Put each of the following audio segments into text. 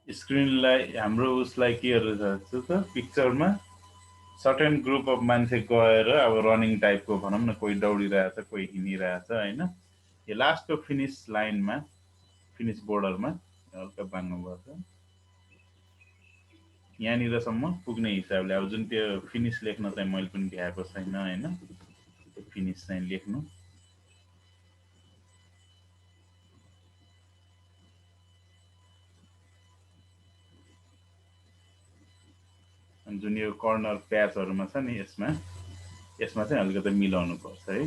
स्क्रिनलाई हाम्रो उसलाई के रहेछ त पिक्चरमा सर्टेन ग्रुप अफ मान्छे गएर अब रनिङ टाइपको भनौँ न कोही दौडिरहेछ कोही हिँडिरहेछ होइन यो लास्टको फिनिस लाइनमा फिनिस बोर्डरमा हल्का बाँध्नुपर्छ यहाँनिरसम्म पुग्ने हिसाबले अब जुन त्यो फिनिस लेख्न चाहिँ मैले पनि भ्याएको छैन होइन फिनिस चाहिँ लेख्नु अनि जुन यो कर्नर प्याचहरुमा छ नि यसमा चाहिँ अलिकति मिलाउनु पर्छ है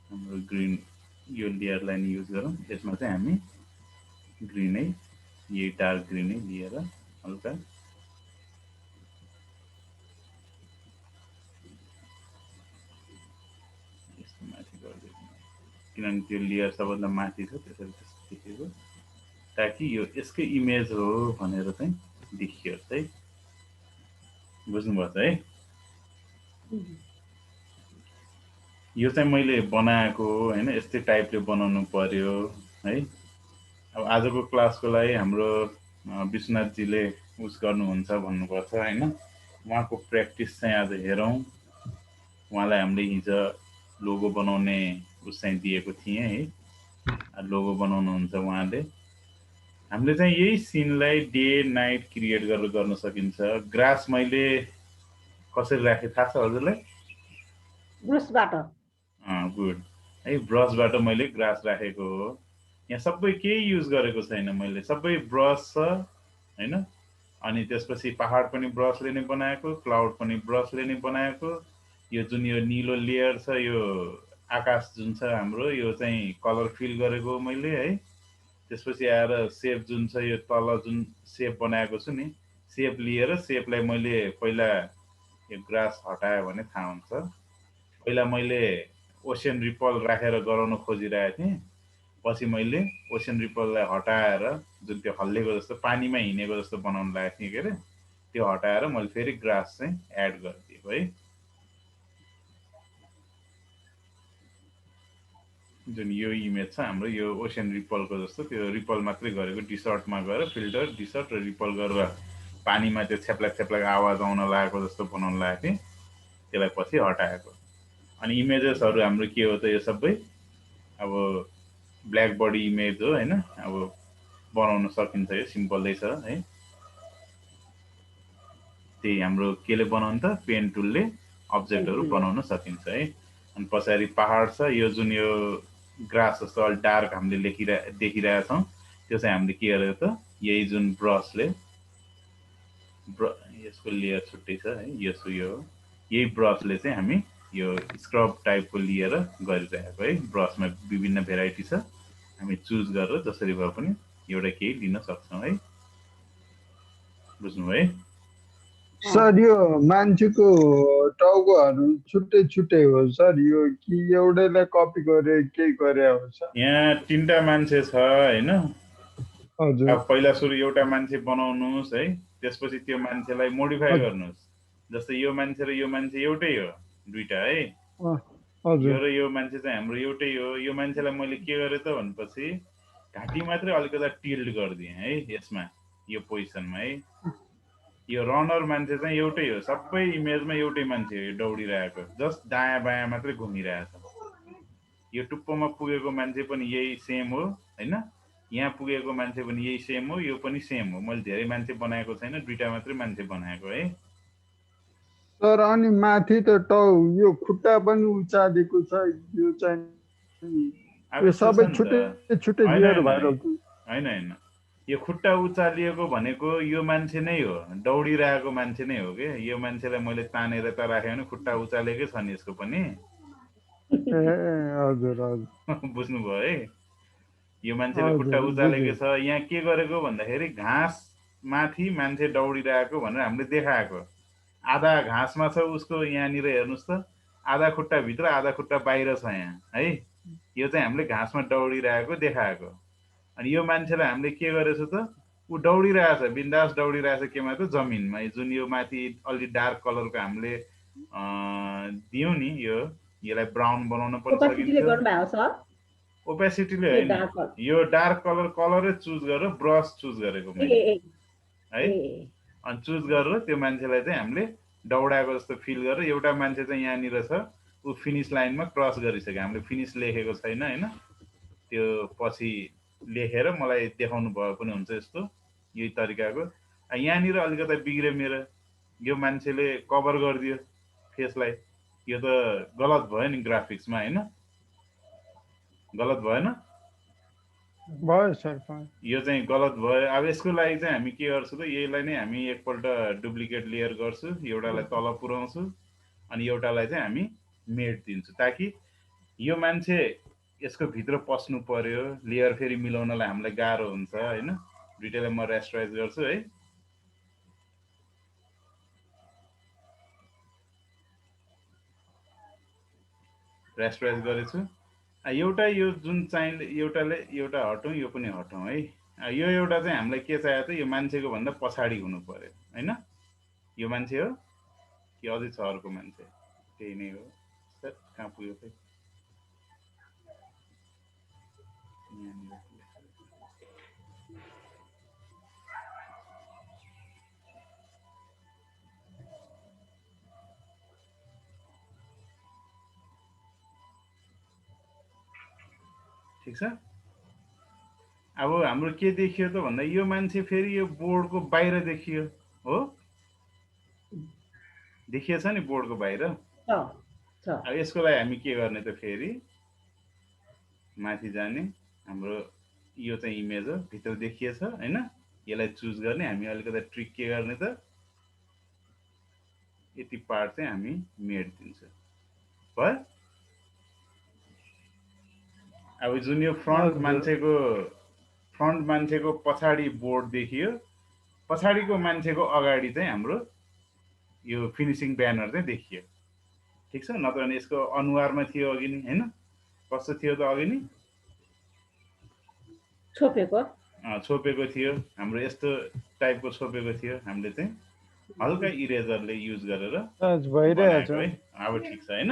हाम्रो ग्रीन यो लेयरलाई नि युज गरौँ यसमा चाहिँ हामी ग्रीनै यही डार्क ग्रीनै लिएर हल्का यस्तो माथि गर्दिनु किनभने त्यो लेयर सबभन्दा माथि छ त्यसरी त्यस्तो देखेको ताकि यो यसकै इमेज हो भनेर चाहिँ देखियोस् है बुझ्नुभयो है यो चाहिँ मैले बनाएको हैन यस्तै टाइपले बनाउनु पर्यो है अब आजको क्लासको लागि हाम्रो विश्वनाथजीले उस गर्नुहुन्छ भन्नुपर्छ हैन उहाँको प्र्याक्टिस चाहिँ आज हेरौं उहाँलाई हामीले हिजो लोगो बनाउने उस चाहिँ दिएको थिएँ है लोगो बनाउनुहुन्छ उहाँले हामीले चाहिँ यही सिनलाई डे नाइट क्रिएट गरेर गर्न सकिन्छ ग्रास मैले कसरी राखे थाहा छ हजुरलाई ब्रसबाट गुड है ब्रसबाट मैले ग्रास राखेको हो यहाँ सबै केही युज गरेको छैन मैले सबै ब्रस छ हैन अनि त्यसपछि पहाड पनि ब्रसले नै बनाएको क्लाउड पनि ब्रसले नै बनाएको यो जुन यो नीलो लेयर छ यो आकाश जुन छ हाम्रो यो चाहिँ कलर फिल गरेको मैले है त्यसपछि आएर शेप जुन छ यो तल जुन शेप बनाएको छु नि शेप लिएर शेपलाई मैले पहिला यो ग्रास हटायो भने थाहा हुन्छ पहिला मैले ओशन रिपल राखेर गराउन खोजिरहेको थिएँ पछि मैले ओशन रिपललाई हटाएर जुन त्यो हल्लेको जस्तो पानीमा हिँडेको जस्तो बनाउन लागेको थिएँ के अरे त्यो हटाएर मैले फेरि ग्रास चाहिँ एड गरिदिएको है जुन यो इमेज छ हाम्रो यो ओशन रिपलको जस्तो त्यो रिपल मात्रै गरेको डिसर्टमा गएर फिल्टर डिसर्ट र रिपल गरेर पानीमा त्यो छेप्लाक छेप्लाक आवाज आउन लागेको जस्तो बनाउन लागेको थिएँ त्यसलाई पछि हटाएको अनि इमेजेसहरु हाम्रो के हो त यो सबै अब ब्ल्याक बडी इमेज हो हैन अब बनाउन सकिन्छ यो सिम्पलै छ है त्यही हाम्रो केले बनाउन त पेन टुलले अब्जेक्टहरु बनाउन सकिन्छ है अनि पछाडी पहाड छ यो जुन यो ग्रास जस्तो अलि डार्क हामीले देखिरहेका छौं त्यो चाहिँ हामीले के गरेको त यही जुन ब्रसले यसको लेयर छुट्टै छ है यसो यो यही ब्रसले चाहिँ हामी यो स्क्रब टाइपको लिएर गरिरहेको है ब्रसमा विभिन्न भेराइटी छ हामी चुज गरेर जसरी भए पनि एउटा केही लिन सक्छौं है बुझ्नु है सर यो मान्छेको टाउकोहरु छुट्टै छुट्टै हो सर यो कि एउटैलाई कपी गरे के गरे हो सर यहाँ तीनटा मान्छे छ हैन हजुर अब पहिला सुरु एउटा मान्छे बनाउनुस् है त्यसपछि त्यो मान्छेलाई मोडिफाई गर्नुस् जस्तै यो मान्छे र यो मान्छे एउटै हो दुईटा है यो र यो मान्छे चाहिँ हाम्रो एउटै हो यो मान्छेलाई मैले के गरे त भनेपछि घाँटी मात्रै अलिकति टिल्ड गर्दिए है यसमा यो पोजिसनमा है यो रनर मान्छे चाहिँ एउटै हो सबै इमेजमा एउटै मान्छे दौडिरहेको जस्ट दायाँ बायाँ मात्रै घुमिरहेछ यो टुप्पोमा पुगेको मान्छे पनि यही सेम हो हैन यहाँ पुगेको मान्छे पनि यही सेम हो यो पनि सेम हो मैले धेरै मान्छे बनाएको छैन दुईटा मात्रै मान्छे बनाएको है सर अनि माथि त यो खुट्टा पनि उचालेको छ यो चाहिँ यो सबै छुट्टै छुट्टै लेयर भएर हैन हैन यो खुट्टा उचालिएको भनेको यो मान्छे नै हो दौडिरहेको मान्छे नै हो के यो मान्छेलाई मैले तानेर त राखे भने खुट्टा उचालेकै छ नि यसको पनि हजुर हजुर बुझ्नुभयो है यो मान्छेले खुट्टा उचालेको छ यहाँ के गरेको भन्दाखेरि घाँस माथि मान्छे दौडिरहेको भनेर हामीले देखाएको आधा घाँसमा छ उसको यहाँनिर हेर्नुस् त आधा खुट्टा भित्र आधा खुट्टा बाहिर छ यहाँ है यो चाहिँ हामीले घाँसमा दौडिरहेको देखाएको अनि यो मान्छेलाई हामीले के गरेछौं त उ दौडिरहेछ बिन्दास दौडिरहेछ केमा त जमिनमा जुन यो माथि अलि डार्क कलरको हामीले दियौ नि यो यसलाई ब्राउन बनाउन पनि सकिन्छ ओपेसिटीले यो होइन, डार्क कलर यो डार्क कलरै चुज गरेर ब्रस चुज गरेको मैले ए है। अनि चुज गरेर त्यो मान्छेलाई चाहिँ हामीले दौडाएको जस्तो फिल गरेर एउटा मान्छे चाहिँ यहाँनिर छ, ऊ फिनिस लाइनमा क्रस गरिसक्यो, हामीले फिनिस लेखेको छैन होइन, त्यो पछि लेखेर मलाई देखाउनु भयो पनि हुन्छ यस्तो यही तरिकाको। यहाँनिर अलिकति बिग्रियो मेरो, यो मान्छेले कभर गरिदियो फेसलाई, यो त गलत भयो नि ग्राफिक्समा होइन, गलत भएन? भयो सर भयो। यो चाहिँ गलत भयो। अब यसको लागि चाहिँ हामी के गर्छौँ त, यसलाई नै हामी एकपल्ट डुप्लिकेट लेयर गर्छु, एउटालाई तल पुर्याउँछु अनि एउटालाई चाहिँ हामी मेट दिन्छु, ताकि यो मान्छे यसको भित्र पस्नु पर्यो, लेयर फेरि मिलाउनलाई हामीलाई गाह्रो हुन्छ होइन। दुइटालाई म रेस्टराइज गर्छु है। रेस्टराइज गरेछु। एउटा यो जुन चाहिने एउटा हटौँ, यो पनि हटौँ है। यो एउटा चाहिँ हामीलाई के चाहियो त, यो मान्छेको भन्दा पछाडि हुनु पर्यो होइन। यो मान्छे हो कि अझै छ अर्को मान्छे, त्यही नै हो। सर कहाँ पुग्यो खै, ठिक छ। अब हाम्रो के देखियो त भन्दा, यो मान्छे फेरि यो बोर्डको बाहिर देखियो हो, देखिएछ नि बोर्डको बाहिर। अब यसको लागि हामी के गर्ने त, फेरि माथि जाने, हाम्रो यो चाहिँ इमेज हो, भित्र देखिएछ होइन, यसलाई चुज गर्ने। हामी अलिकति ट्रिक के गर्ने त, यति पार्ट चाहिँ हामी मेट दिन्छ भयो। अब जुन यो फ्रन्ट मान्छेको पछाडि बोर्ड देखियो, पछाडिको मान्छेको अगाडि चाहिँ हाम्रो यो फिनिसिङ ब्यानर चाहिँ देखियो, ठिक छ। नत्र भने यसको अनुहारमा थियो अघि नि होइन, कस्तो थियो त अघि नि, छोपेको थियो हाम्रो, यस्तो टाइपको छोपेको थियो। हामीले चाहिँ हल्का इरेजरले युज गरेर बनाएको है। अब ठिक छ होइन।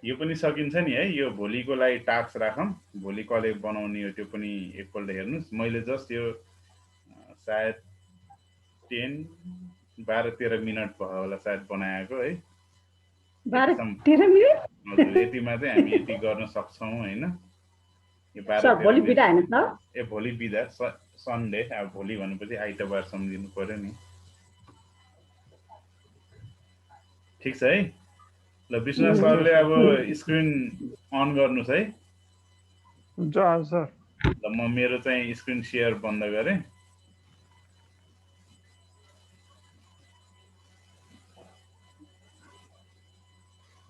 यो पनि सकिन्छ नि है। यो भोलिको लागि टास्क राखौँ, भोलि कसले बनाउने हो त्यो पनि एकपल्ट हेर्नुहोस्। मैले जस्ट यो सायद 12-13 मिनट भयो होला सायद बनाएको है। 12-13 मिनट हजुर, यतिमा चाहिँ हामी यति गर्न सक्छौँ होइन। यो 12-13 भोलि बिदा हैन त? ए भोलि बिदा, सन्डे। अब भोलि भनेपछि आइतबार सम्झिनु पर्यो नि, ठिक छ है। ल विश्वनाथ सरले अब स्क्रिन अन गर्नुहोस् है। सर ल म मेरो चाहिँ स्क्रिन सेयर बन्द गरेँ।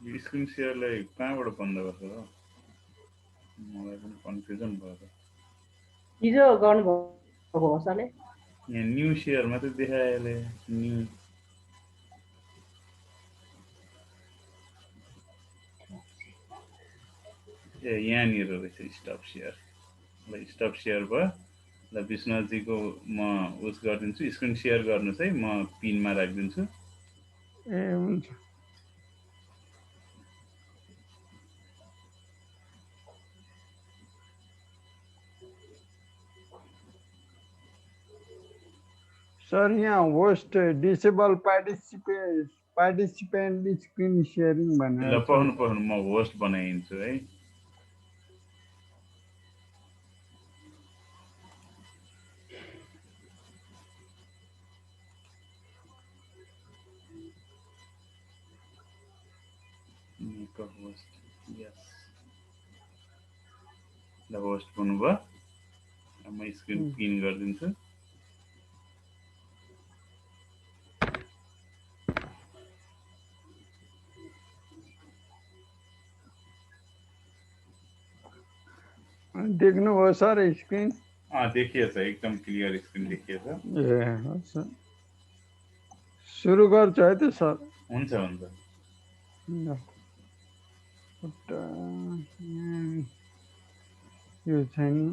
यो स्क्रिन सेयरलाई कहाँबाट बन्द गर्छ र, मलाई पनि कन्फ्युजन भयो त। हिजो गर्नुभएको हो सरले, यहाँ न्यू सेयर मात्रै देखाएले, न्यू ए यहाँनिर रहेछ स्टप सेयर। ल स्टप सेयर भयो। ल विश्वनाथजीको म उस गरिदिन्छु, स्क्रिन सेयर गर्नुहोस् है, म पिनमा राखिदिन्छु। ए हुन्छ सर। यहाँ host disable participant screen sharing भनेर ल पाउनु म होस्ट बनाइदिन्छु है। होस्ट यस, ल होस्ट भन्नुभयो। म स्क्रिन पिन गरिदिन्छु। देख्नुभयो सर स्क्रिन? देखिएछ, एकदम क्लियर स्क्रिन देखिएछ। ए सुरु गर्छु है त सर? हुन्छ हुन्छ। यो चाहिँ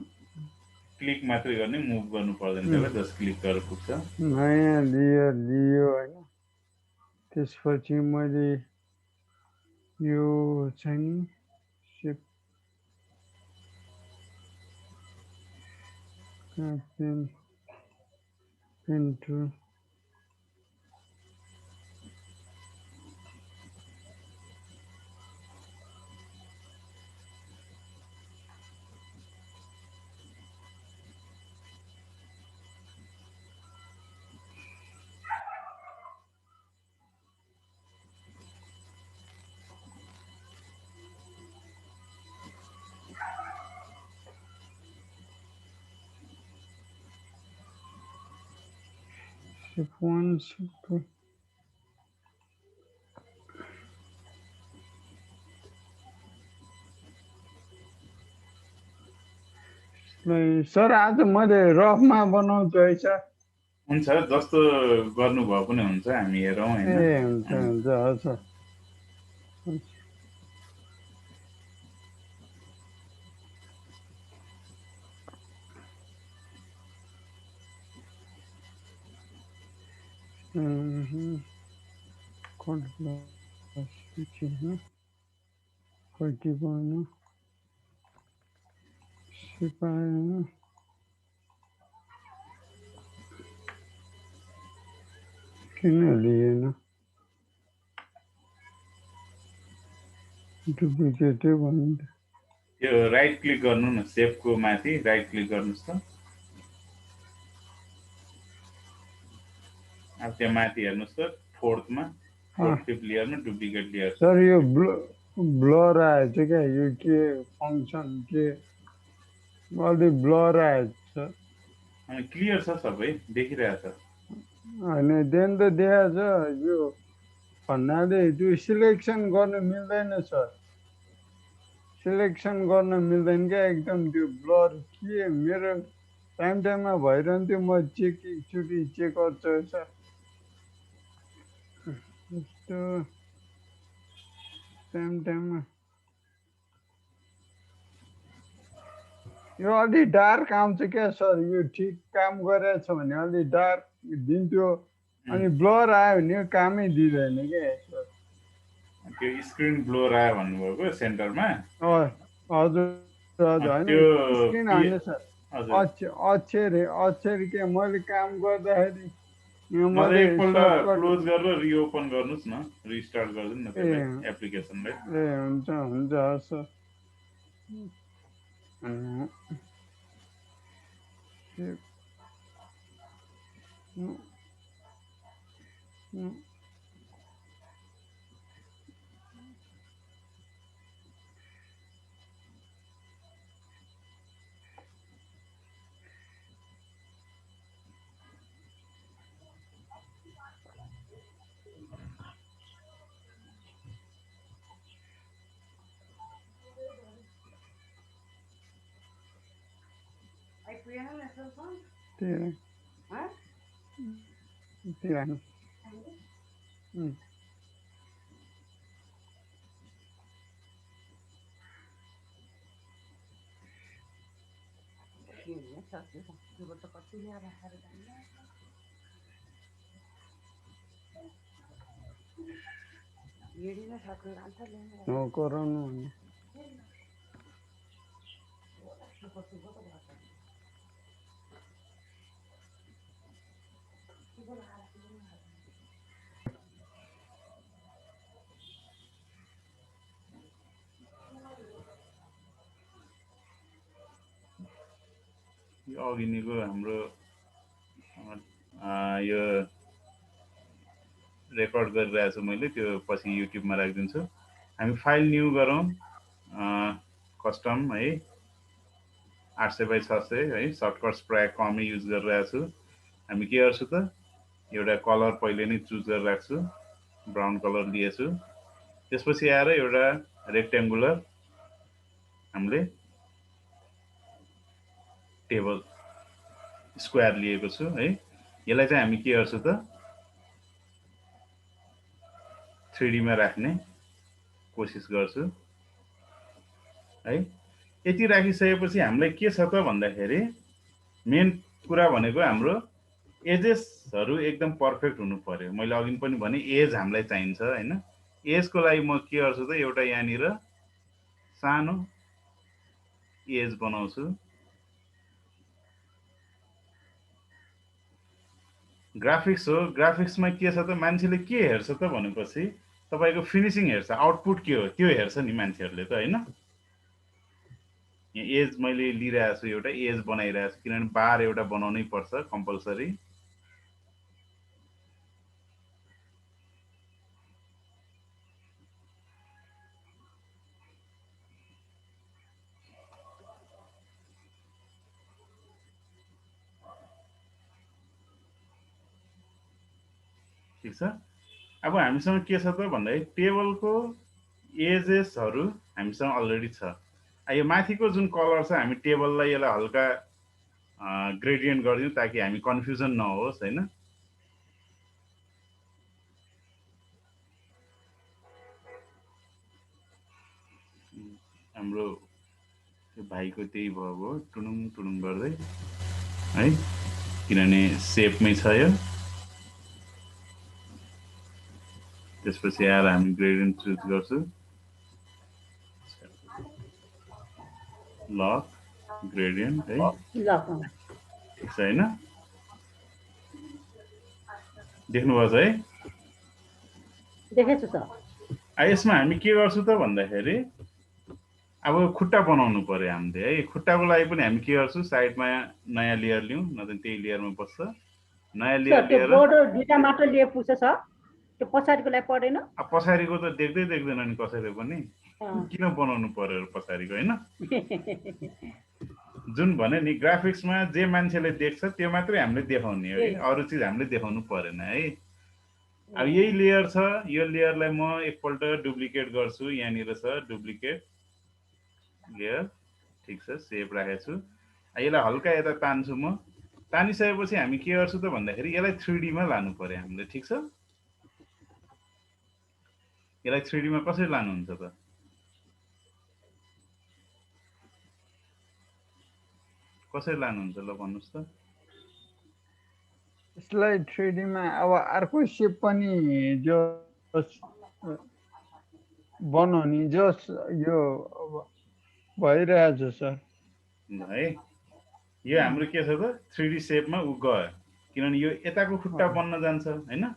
क्लिक मात्रै गर्ने, मुभ गर्नु पर्दैन त्यसलाई, जस्ट क्लिक गरेर पुग्छ। नयाँ लियो होइन, त्यसपछि मैले यो चाहिँ सेप पेन टुल सेप 1 सेप 2 सर आज मैले रफमा बनाउँछु है सर हुन्छ जस्तो गर्नुभयो पनि हुन्छ हामी हेरौँ हैन ए हुन्छ हुन्छ हजुर कति गर्नु सिपाएन किन लिएन डुप्लिकेटै भन्नु त्यो राइट क्लिक गर्नु न सेपको माथि राइट क्लिक गर्नुस् त अब त्यहाँ माथि हेर्नुस् त फोर्थमा फोर्थ फिफ्थ लेयरमा डुप्लिकेट लेयर सर यो ब्लर आएछ क्या यो के फङ्सन के अलि ब्लर आएछ अनि क्लियर छ सबै देखिरहेछ होइन देन त देखाएछ यो भन्नाले त्यो सिलेक्सन गर्न मिल्दैन सर सिलेक्सन गर्न मिल्दैन क्या एकदम त्यो ब्लर के मेरो टाइममा भइरहन्थ्यो म एकचोटि चेक गर्छु सर यस्तो टाइममा यो अलि डार्क आउँछ क्या सर यो ठिक काम गरेछ भने अलि डार्क दिन्थ्यो अनि ब्लर आयो भने कामै दिँदैन क्या सर त्यो स्क्रिन ब्लोर आयो भन्नुभएको सेन्टरमा हजुर हजुर होइन स्क्रिन होइन सर अक्षर के मैले काम गर्दाखेरि मैले एकपल्ट क्लोज गरेर रिओपन गर्नुस् न रिस्टार्ट गर्दिनु न त्यसलाई एप्लिकेसनलाई ए हुन्छ हुन्छ सर कराउनु यो अघिनिको हाम्रो यो रेकर्ड गरिरहेको छु मैले त्यो पछि युट्युबमा राखिदिन्छु हामी फाइल न्यू गरौँ कस्टम है 800 x 600 है सर्टकट्स प्रायः कमै युज गरिरहेको छु हामी के गर्छु त एउटा कलर पहिले नै चुज गरेर राख्छु ब्राउन कलर लिएछु त्यसपछि आएर एउटा रेक्ट्याङ्गुलर हामीले टेबल स्क्वायर लिएको छु है यसलाई चाहिँ हामी के गर्छु त 3D मा राख्ने कोसिस गर्छु है यति राखिसकेपछि हामीलाई के छ त भन्दाखेरि मेन कुरा भनेको हाम्रो एजेसहरु एकदम पर्फेक्ट हुनु पर्यो। मैले अघि पनि भने एज हामीलाई चाहिन्छ हैन। एजको लागि म के गर्छु त एउटा यहाँनिर सानो एज बनाउँछु। ग्राफिक्स हो, ग्राफिक्समा के छ त मान्छेले के हेर्छ त भनेपछि तपाईको फिनिशिङ हेर्छ, आउटपुट के हो त्यो हेर्छ नि मान्छेहरुले त हैन। यहाँ एज मैले लिइरहेको छु, एउटा एज बनाइरहेको छु किनभने बार एउटा बनाउनै पर्छ कम्पलसरी। ठीक छ। अब हामीसँग के छ त भन्दा टेबलको एजेसहरु हामीसँग अलरेडी छ। यो माथिको जुन कलर छ हामी टेबललाई यसलाई हल्का ग्रेडियन्ट गर्दियौं ताकि हामी कन्फ्युजन नहोस् हैन। हाम्रो भाइको त्यही भयो टुनुङ टुनुङ गर्दै है, किनभने सेपमै छ यो। त्यसपछि आएर हामी ग्रेडियन्ट चुज गर्छु, लक ग्रेडियन्ट है। ठिक छ हैन, देख्नुभयो है? देखेछु सर। यसमा हामी के गर्छु त भन्दाखेरि अब खुट्टा बनाउनु पर्यो हामीले है। खुट्टाको लागि पनि हामी के गर्छु साइडमा नयाँ लेयर लियौं, नत्र त्यही लेयरमा बस्छ। नयाँ लेयर लिएर बोर्डर दुईटा मात्र लिए पुग्छ सर, त्यो पछाडिकोलाई पर्दैन। अब पछाडिको त देख्दै देख्दैन नि कसैले पनि, किन बनाउनु पर्यो पछाडिको हैन। जुन भने नि ग्राफिक्समा जे मान्छेले देख्छ त्यो मात्रै हामीले देखाउने हो, अरु चीज हामीले देखाउनु पर्दैन है। अब यही लेयर छ, यो लेयरलाई म एकपल्ट डुप्लिकेट गर्छु। यहाँनिर छ डुप्लिकेट लेयर, ठीक छ, सेभ राखेको छु। यसलाई हल्का यता तान्छु म। तानिसकेपछि हामी के गर्छु त भन्दाखेरि यसलाई 3D मा लानु पर्यो हामीले। ठीक छ, यसलाई 3D मा कसरी लानुहुन्छ त? कसरी लानुहुन्छ ल भन्नुस् त? यसलाई 3D मा अब अर्को सेप पनि जो बनाउने जस यो भइरहेछ सर है। यो हाम्रो के छ त 3D सेपमा उ गयो किनभने यो यताको खुट्टा बन्न जान्छ हैन।